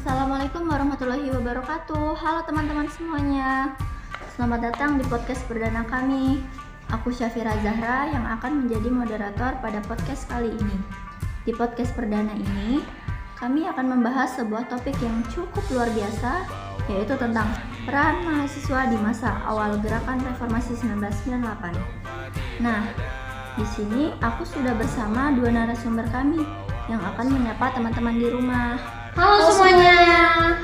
Assalamualaikum warahmatullahi wabarakatuh. Halo teman-teman semuanya. Selamat datang di podcast perdana kami. Aku Syafira Zahra yang akan menjadi moderator pada podcast kali ini. Di podcast perdana ini, kami akan membahas sebuah topik yang cukup luar biasa, yaitu tentang peran mahasiswa di masa awal gerakan reformasi 1998. Nah, di sini aku sudah bersama dua narasumber kami yang akan menyapa teman-teman di rumah. Halo semuanya.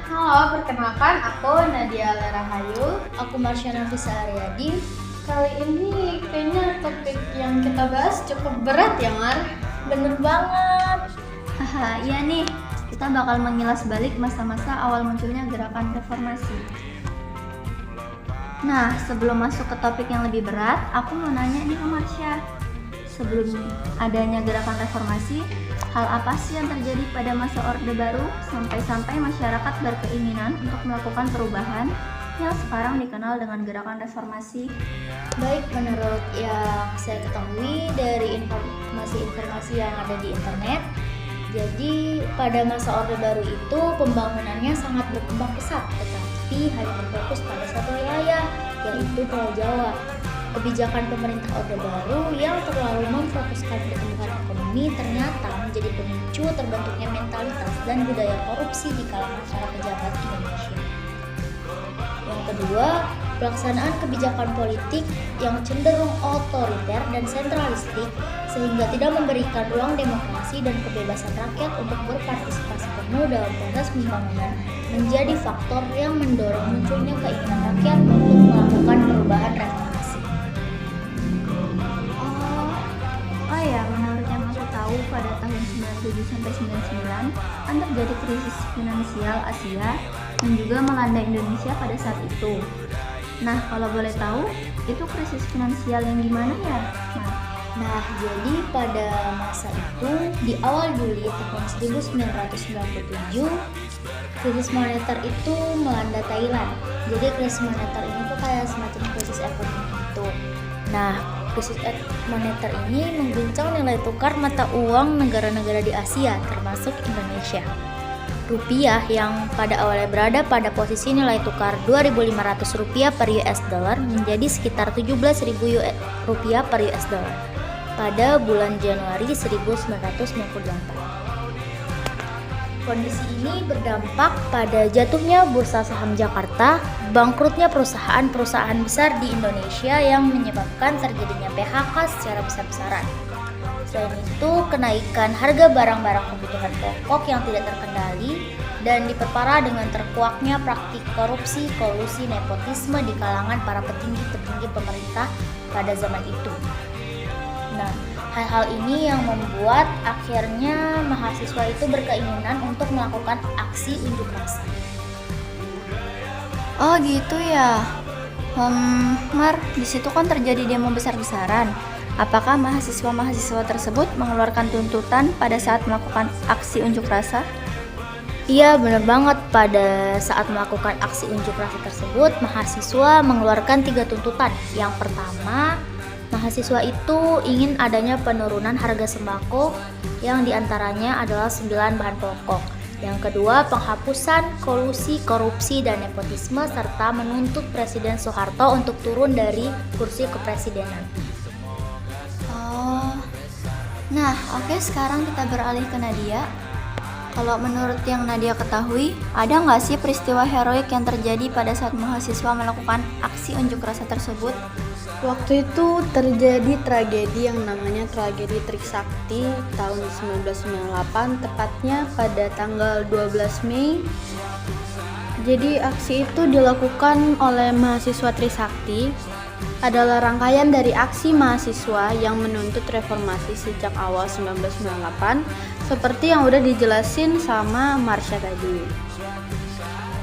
Halo, perkenalkan aku Nadia Lerahayu. Aku Marsha Nafisa Aryadi. Kali ini kayaknya topik yang kita bahas cukup berat ya, Mar. Bener banget. Haha, iya nih, kita bakal mengilas balik masa-masa awal munculnya gerakan reformasi. Nah, sebelum masuk ke topik yang lebih berat, aku mau nanya nih ke Marsha. Sebelum adanya gerakan reformasi, hal apa sih yang terjadi pada masa Orde Baru sampai-sampai masyarakat berkeinginan untuk melakukan perubahan yang sekarang dikenal dengan gerakan reformasi? Baik, menurut yang saya ketahui dari informasi-informasi yang ada di internet, jadi pada masa Orde Baru itu pembangunannya sangat berkembang pesat, tetapi hanya berfokus pada satu wilayah, yaitu Pulau Jawa. Kebijakan pemerintah Orde Baru yang terlalu memfokuskan pertumbuhan ekonomi ternyata menjadi pemicu terbentuknya mentalitas dan budaya korupsi di kalangan para pejabat Indonesia. Yang kedua, pelaksanaan kebijakan politik yang cenderung otoriter dan sentralistik sehingga tidak memberikan ruang demokrasi dan kebebasan rakyat untuk berpartisipasi penuh dalam proses pembangunan menjadi faktor yang mendorong munculnya keinginan rakyat untuk melakukan perubahan reformasi. Ya, menurut yang aku tahu pada tahun 97 sampai 99 kan terjadi krisis finansial Asia dan juga melanda Indonesia pada saat itu. Nah, kalau boleh tahu, itu krisis finansial yang gimana ya? Nah, jadi pada masa itu di awal Juli tahun 1997, krisis moneter itu melanda Thailand. Jadi krisis moneter ini tuh kayak semacam krisis ekonomi itu. Nah, krisis moneter ini mengguncang nilai tukar mata uang negara-negara di Asia, termasuk Indonesia. Rupiah yang pada awalnya berada pada posisi nilai tukar Rp2.500 per US dollar menjadi sekitar Rp17.000 per US dollar pada bulan Januari 1998. Kondisi ini berdampak pada jatuhnya bursa saham Jakarta, bangkrutnya perusahaan-perusahaan besar di Indonesia yang menyebabkan terjadinya PHK secara besar-besaran. Selain itu, kenaikan harga barang-barang kebutuhan pokok yang tidak terkendali dan diperparah dengan terkuaknya praktik korupsi, kolusi, nepotisme di kalangan para petinggi-petinggi pemerintah pada zaman itu. Nah, hal-hal ini yang membuat akhirnya mahasiswa itu berkeinginan untuk melakukan aksi unjuk rasa. Oh gitu ya. Mar, di situ kan terjadi demo besar-besaran. Apakah mahasiswa-mahasiswa tersebut mengeluarkan tuntutan pada saat melakukan aksi unjuk rasa? Iya, benar banget. Pada saat melakukan aksi unjuk rasa tersebut, mahasiswa mengeluarkan 3 tuntutan. Yang pertama, mahasiswa itu ingin adanya penurunan harga sembako yang diantaranya adalah 9 bahan pokok. Yang kedua, penghapusan kolusi, korupsi, dan nepotisme serta menuntut Presiden Soeharto untuk turun dari kursi kepresidenan. Nah, oke, sekarang kita beralih ke Nadia. Kalau menurut yang Nadia ketahui, ada nggak sih peristiwa heroik yang terjadi pada saat mahasiswa melakukan aksi unjuk rasa tersebut? Waktu itu terjadi tragedi yang namanya tragedi Trisakti tahun 1998, tepatnya pada tanggal 12 Mei. Jadi aksi itu dilakukan oleh mahasiswa Trisakti adalah rangkaian dari aksi mahasiswa yang menuntut reformasi sejak awal 1998 seperti yang udah dijelasin sama Marsha tadi.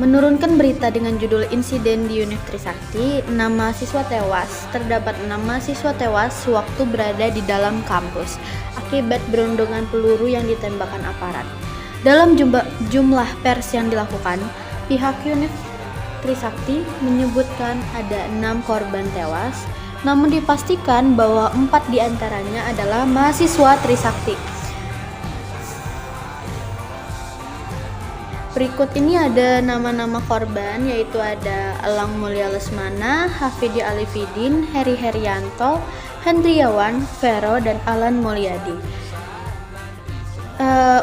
Menurunkan berita dengan judul Insiden di Univ Trisakti, 6 mahasiswa tewas. Terdapat 6 mahasiswa tewas sewaktu berada di dalam kampus akibat berundungan peluru yang ditembakkan aparat. Dalam jumlah pers yang dilakukan, pihak Univ Trisakti menyebutkan ada 6 korban tewas, namun dipastikan bahwa 4 diantaranya adalah mahasiswa Trisakti. Berikut ini ada nama-nama korban, yaitu ada Elang Mulia Lesmana, Hafidi Alifidin, Heri Herianto, Hendriawan, Vero, dan Alan Mulyadi.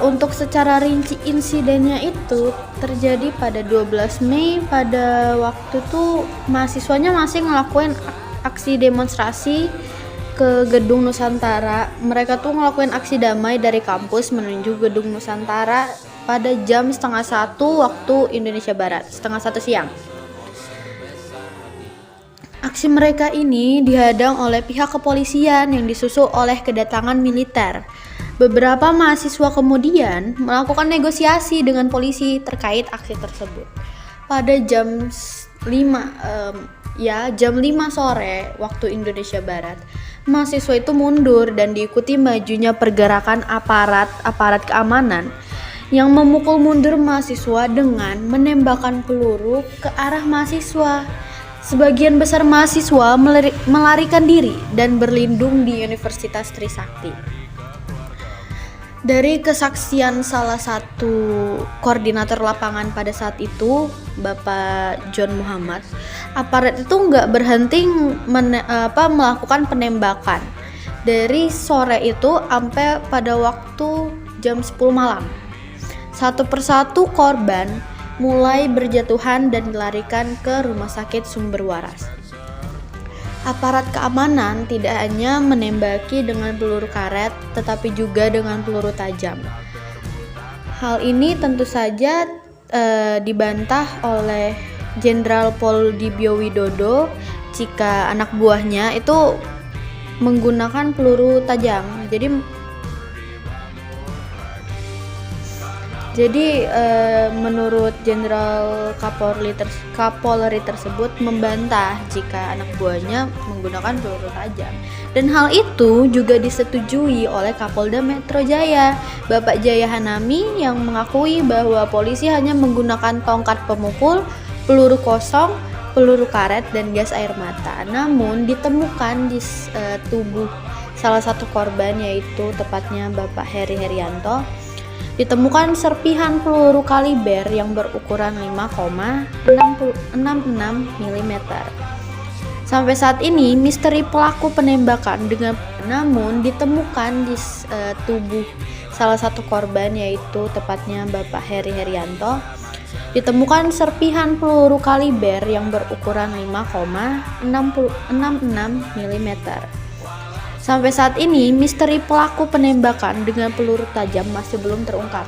Untuk secara rinci insidennya itu terjadi pada 12 Mei. Pada waktu itu mahasiswanya masih ngelakuin aksi demonstrasi ke Gedung Nusantara. Mereka tuh ngelakuin aksi damai dari kampus menuju Gedung Nusantara pada jam 12:30 waktu Indonesia Barat, 12:30 siang. Aksi mereka ini dihadang oleh pihak kepolisian yang disusul oleh kedatangan militer. Beberapa mahasiswa kemudian melakukan negosiasi dengan polisi terkait aksi tersebut. Pada jam 5 sore waktu Indonesia Barat, mahasiswa itu mundur dan diikuti majunya pergerakan aparat keamanan yang memukul mundur mahasiswa dengan menembakkan peluru ke arah mahasiswa. Sebagian besar mahasiswa melarikan diri dan berlindung di Universitas Trisakti. Dari kesaksian salah satu koordinator lapangan pada saat itu, Bapak John Muhammad, aparat itu nggak berhenti melakukan penembakan dari sore itu sampai pada waktu jam 10 malam. Satu persatu korban mulai berjatuhan dan dilarikan ke Rumah Sakit Sumber Waras. Aparat keamanan tidak hanya menembaki dengan peluru karet, tetapi juga dengan peluru tajam. Hal ini tentu saja dibantah oleh Jenderal Pol Dibyo Widodo jika anak buahnya itu menggunakan peluru tajam. Jadi menurut Jenderal Kapolri tersebut membantah jika anak buahnya menggunakan peluru tajam. Dan hal itu juga disetujui oleh Kapolda Metro Jaya, Bapak Jaya Hanami, yang mengakui bahwa polisi hanya menggunakan tongkat pemukul, peluru kosong, peluru karet, dan gas air mata. Namun ditemukan di tubuh salah satu korban, yaitu tepatnya Bapak Heri Herianto, ditemukan serpihan peluru kaliber yang berukuran 5,66 mm. Sampai saat ini misteri pelaku penembakan namun ditemukan di tubuh salah satu korban, yaitu tepatnya Bapak Heri Herianto, ditemukan serpihan peluru kaliber yang berukuran 5,66 mm. Sampai saat ini, misteri pelaku penembakan dengan peluru tajam masih belum terungkap.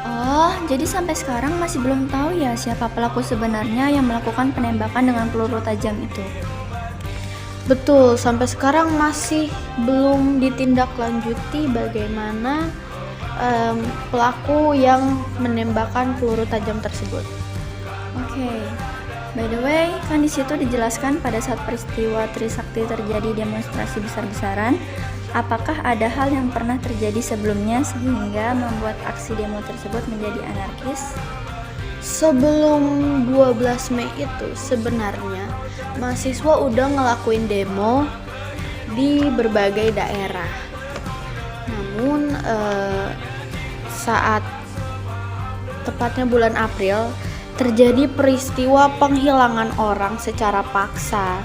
Oh, jadi sampai sekarang masih belum tahu ya siapa pelaku sebenarnya yang melakukan penembakan dengan peluru tajam itu. Betul, sampai sekarang masih belum ditindaklanjuti bagaimana pelaku yang menembakkan peluru tajam tersebut. Oke. By the way, kan di situ dijelaskan pada saat peristiwa Trisakti terjadi demonstrasi besar-besaran, apakah ada hal yang pernah terjadi sebelumnya sehingga membuat aksi demo tersebut menjadi anarkis? Sebelum 12 Mei itu sebenarnya mahasiswa udah ngelakuin demo di berbagai daerah. Namun saat tepatnya bulan April terjadi peristiwa penghilangan orang secara paksa.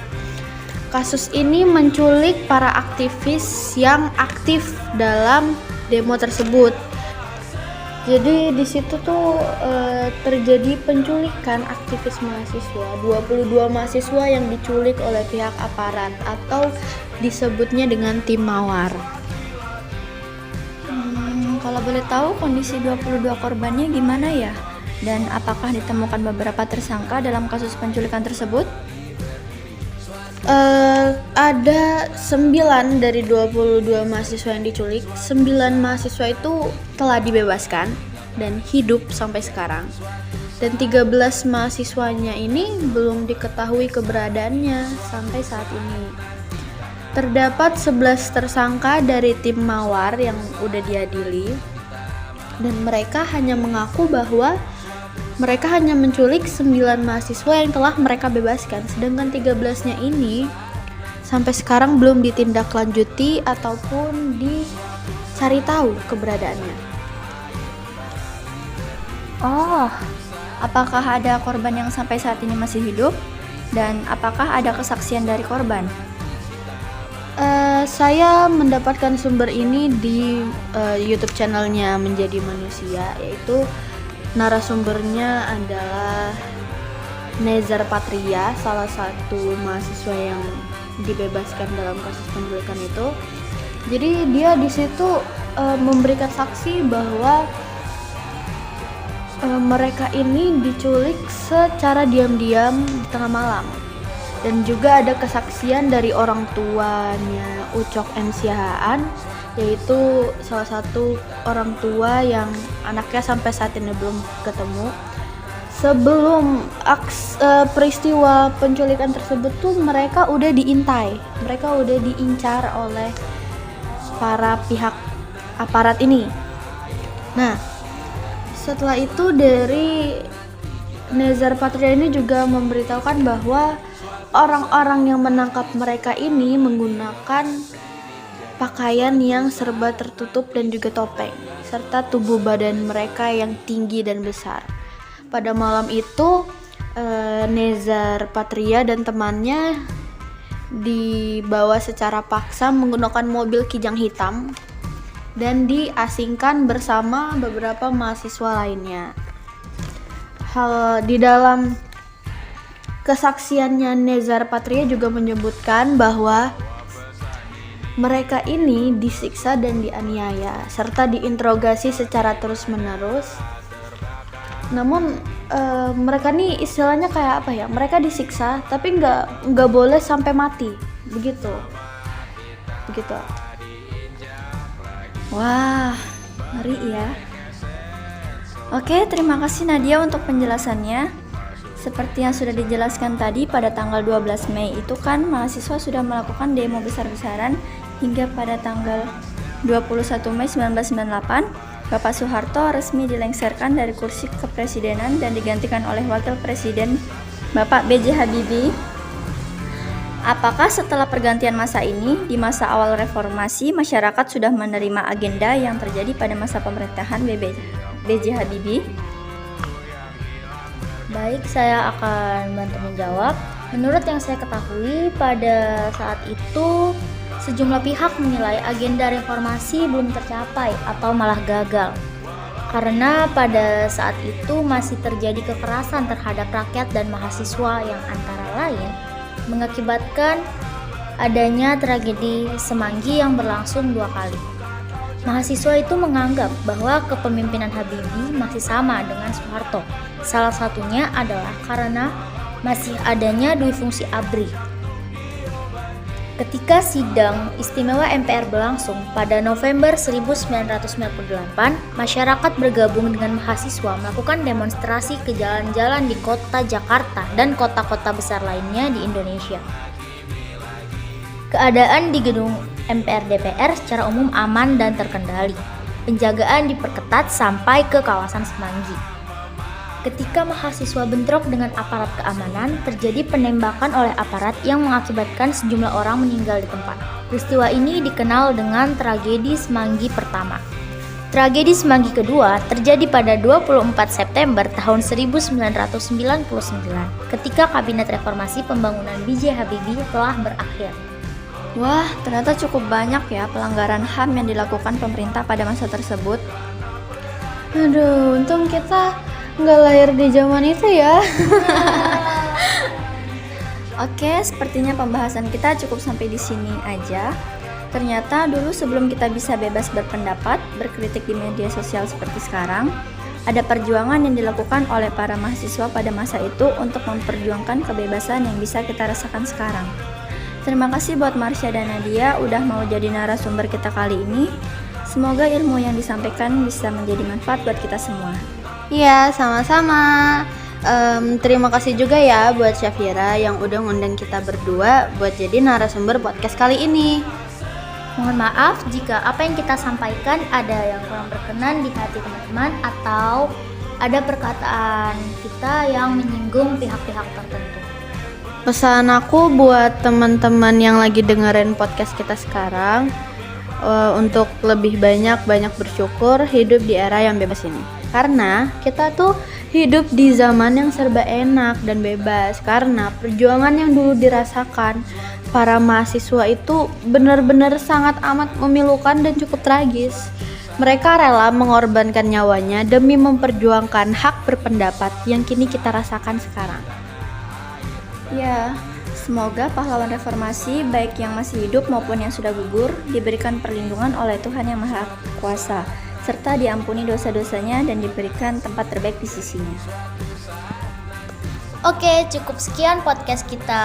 Kasus ini menculik para aktivis yang aktif dalam demo tersebut. Jadi di situ tuh terjadi penculikan aktivis mahasiswa, 22 mahasiswa yang diculik oleh pihak aparat atau disebutnya dengan tim mawar. Kalau boleh tahu kondisi 22 korbannya gimana ya? Dan apakah ditemukan beberapa tersangka dalam kasus penculikan tersebut? Ada 9 dari 22 mahasiswa yang diculik. 9 mahasiswa itu telah dibebaskan dan hidup sampai sekarang. Dan 13 mahasiswanya ini belum diketahui keberadaannya sampai saat ini. Terdapat 11 tersangka dari tim mawar yang udah diadili, dan mereka hanya mengaku bahwa mereka hanya menculik 9 mahasiswa yang telah mereka bebaskan, sedangkan 13-nya ini sampai sekarang belum ditindaklanjuti ataupun dicari tahu keberadaannya. Oh, apakah ada korban yang sampai saat ini masih hidup? Dan apakah ada kesaksian dari korban? Saya mendapatkan sumber ini di YouTube channelnya Menjadi Manusia, yaitu narasumbernya adalah Nezar Patria, salah satu mahasiswa yang dibebaskan dalam kasus penculikan itu. Jadi dia di situ memberikan saksi bahwa mereka ini diculik secara diam-diam di tengah malam. Dan juga ada kesaksian dari orang tuanya Ucok M. Siahaan, yaitu salah satu orang tua yang anaknya sampai saat ini belum ketemu. Sebelum peristiwa penculikan tersebut tuh mereka udah diintai, mereka udah diincar oleh para pihak aparat ini. Nah, setelah itu dari Nezar Patria ini juga memberitahukan bahwa orang-orang yang menangkap mereka ini menggunakan pakaian yang serba tertutup dan juga topeng, serta tubuh badan mereka yang tinggi dan besar. Pada malam itu, Nezar Patria dan temannya dibawa secara paksa menggunakan mobil kijang hitam dan diasingkan bersama beberapa mahasiswa lainnya. Hal di dalam kesaksiannya Nezar Patria juga menyebutkan bahwa mereka ini disiksa dan dianiaya serta diinterogasi secara terus-menerus. Namun mereka nih istilahnya kayak apa ya? Mereka disiksa tapi nggak boleh sampai mati, begitu. Wah, ngeri ya. Oke, terima kasih Nadia untuk penjelasannya. Seperti yang sudah dijelaskan tadi, pada tanggal 12 Mei itu kan mahasiswa sudah melakukan demo besar-besaran hingga pada tanggal 21 Mei 1998, Bapak Soeharto resmi dilengsarkan dari kursi kepresidenan dan digantikan oleh Wakil Presiden Bapak B.J. Habibie. Apakah setelah pergantian masa ini, di masa awal reformasi, masyarakat sudah menerima agenda yang terjadi pada masa pemerintahan B.J. Habibie? Baik, saya akan bantu menjawab. Menurut yang saya ketahui, pada saat itu sejumlah pihak menilai agenda reformasi belum tercapai atau malah gagal. Karena pada saat itu masih terjadi kekerasan terhadap rakyat dan mahasiswa yang antara lain mengakibatkan adanya tragedi Semanggi yang berlangsung 2 kali. Mahasiswa itu menganggap bahwa kepemimpinan Habibie masih sama dengan Soeharto. Salah satunya adalah karena masih adanya dui fungsi ABRI. Ketika sidang istimewa MPR berlangsung pada November 1998, masyarakat bergabung dengan mahasiswa melakukan demonstrasi ke jalan-jalan di kota Jakarta dan kota-kota besar lainnya di Indonesia. Keadaan di gedung MPR DPR secara umum aman dan terkendali. Penjagaan diperketat sampai ke kawasan Semanggi. Ketika mahasiswa bentrok dengan aparat keamanan, terjadi penembakan oleh aparat yang mengakibatkan sejumlah orang meninggal di tempat. Peristiwa ini dikenal dengan tragedi Semanggi pertama. Tragedi Semanggi kedua terjadi pada 24 September tahun 1999, ketika Kabinet Reformasi Pembangunan B.J. Habibie telah berakhir. Wah, ternyata cukup banyak ya pelanggaran HAM yang dilakukan pemerintah pada masa tersebut. Aduh, untung kita nggak lahir di zaman itu ya. Oke, sepertinya pembahasan kita cukup sampai di sini aja. Ternyata dulu sebelum kita bisa bebas berpendapat, berkritik di media sosial seperti sekarang, ada perjuangan yang dilakukan oleh para mahasiswa pada masa itu untuk memperjuangkan kebebasan yang bisa kita rasakan sekarang. Terima kasih buat Marsha dan Nadia udah mau jadi narasumber kita kali ini. Semoga ilmu yang disampaikan bisa menjadi manfaat buat kita semua. Iya, sama-sama. Terima kasih juga ya buat Syafira yang udah ngundang kita berdua buat jadi narasumber podcast kali ini. Mohon maaf jika apa yang kita sampaikan ada yang kurang berkenan di hati teman-teman atau ada perkataan kita yang menyinggung pihak-pihak tertentu. Pesan aku buat teman-teman yang lagi dengerin podcast kita sekarang, untuk lebih banyak bersyukur hidup di era yang bebas ini. Karena kita tuh hidup di zaman yang serba enak dan bebas. Karena perjuangan yang dulu dirasakan para mahasiswa itu benar-benar sangat amat memilukan dan cukup tragis. Mereka rela mengorbankan nyawanya demi memperjuangkan hak berpendapat yang kini kita rasakan sekarang. Ya, semoga pahlawan reformasi baik yang masih hidup maupun yang sudah gugur diberikan perlindungan oleh Tuhan Yang Maha Kuasa, serta diampuni dosa-dosanya dan diberikan tempat terbaik di sisinya. Oke, cukup sekian podcast kita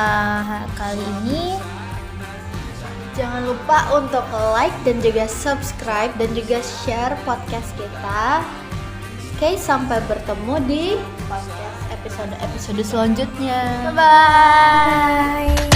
kali ini. Jangan lupa untuk like dan juga subscribe dan juga share podcast kita. Oke, sampai bertemu di podcast episode-episode selanjutnya. Bye-bye.